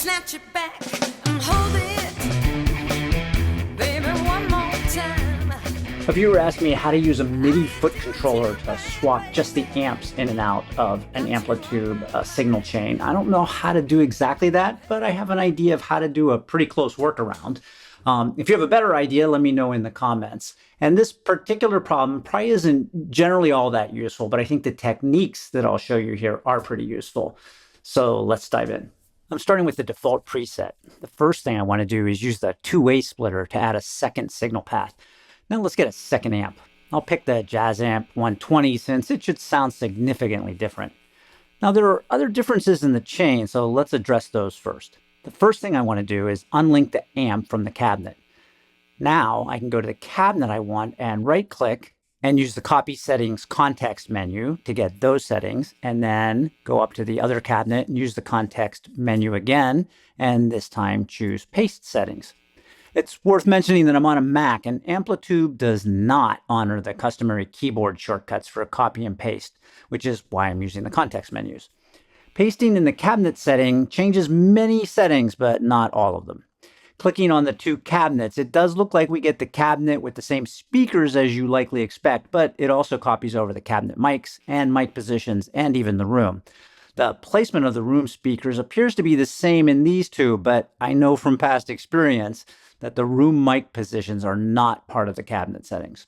snatch it back and hold it, baby, one more time. If you were asking me how to use a MIDI foot controller to swap just the amps in and out of an Amplitube signal chain, I don't know how to do exactly that, but I have an idea of how to do a pretty close workaround. If you have a better idea, let me know in the comments. And this particular problem probably isn't generally all that useful, but I think the techniques that I'll show you here are pretty useful. So let's dive in. I'm starting with the default preset. The first thing I want to do is use the two-way splitter to add a second signal path. Now let's get a second amp. I'll pick the Jazz Amp 120 since it should sound significantly different. Now there are other differences in the chain, so let's address those first. The first thing I want to do is unlink the amp from the cabinet. Now I can go to the cabinet I want and right-click and use the Copy Settings context menu to get those settings, and then go up to the other cabinet and use the context menu again, and this time choose Paste Settings. It's worth mentioning that I'm on a Mac, and Amplitube does not honor the customary keyboard shortcuts for copy and paste, which is why I'm using the context menus. Pasting in the cabinet setting changes many settings, but not all of them. Clicking on the two cabinets, it does look like we get the cabinet with the same speakers as you likely expect, but it also copies over the cabinet mics and mic positions and even the room. The placement of the room speakers appears to be the same in these two, but I know from past experience that the room mic positions are not part of the cabinet settings.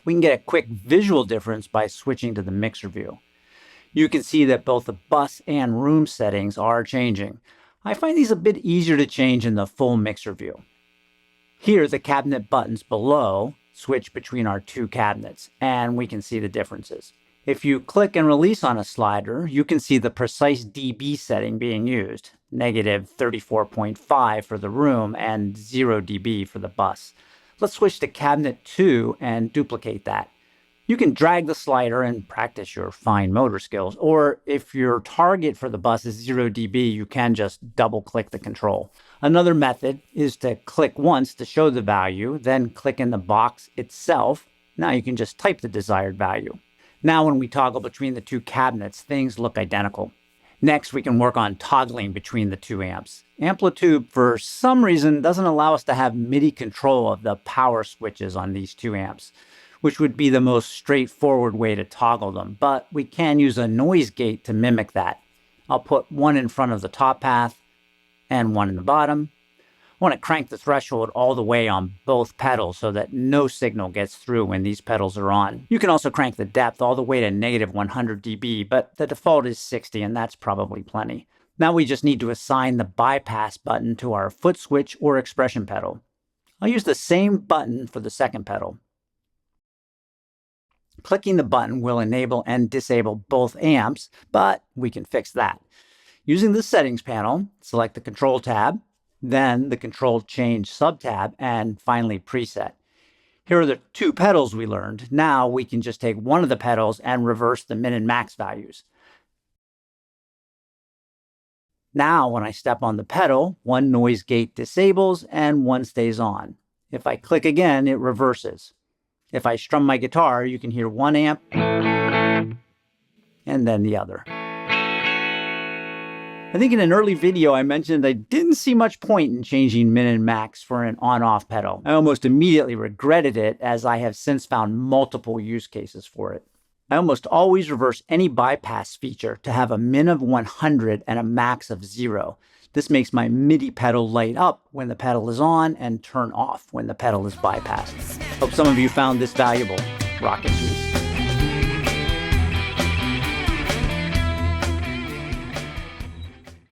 We can get a quick visual difference by switching to the mixer view. You can see that both the bus and room settings are changing. I find these a bit easier to change in the full mixer view. Here, the cabinet buttons below switch between our two cabinets, and we can see the differences. If you click and release on a slider, you can see the precise dB setting being used, negative 34.5 for the room and 0 dB for the bus. Let's switch to cabinet 2 and duplicate that. You can drag the slider and practice your fine motor skills, or if your target for the bus is 0 dB, you can just double-click the control. Another method is to click once to show the value, then click in the box itself. Now you can just type the desired value. Now when we toggle between the two cabinets, things look identical. Next, we can work on toggling between the two amps. Amplitube, for some reason, doesn't allow us to have MIDI control of the power switches on these two amps, which would be the most straightforward way to toggle them, but we can use a noise gate to mimic that. I'll put one in front of the top path and one in the bottom. I want to crank the threshold all the way on both pedals so that no signal gets through when these pedals are on. You can also crank the depth all the way to negative 100 dB, but the default is 60, and that's probably plenty. Now we just need to assign the bypass button to our foot switch or expression pedal. I'll use the same button for the second pedal. Clicking the button will enable and disable both amps, but we can fix that. Using the Settings panel, select the Control tab, then the Control Change subtab, and finally Preset. Here are the two pedals we learned. Now we can just take one of the pedals and reverse the min and max values. Now when I step on the pedal, one noise gate disables and one stays on. If I click again, it reverses. If I strum my guitar, you can hear one amp and then the other. I think in an early video I mentioned I didn't see much point in changing min and max for an on-off pedal. I almost immediately regretted it, as I have since found multiple use cases for it. I almost always reverse any bypass feature to have a min of 100 and a max of 0. This makes my MIDI pedal light up when the pedal is on and turn off when the pedal is bypassed. Hope some of you found this valuable. Rock and peace.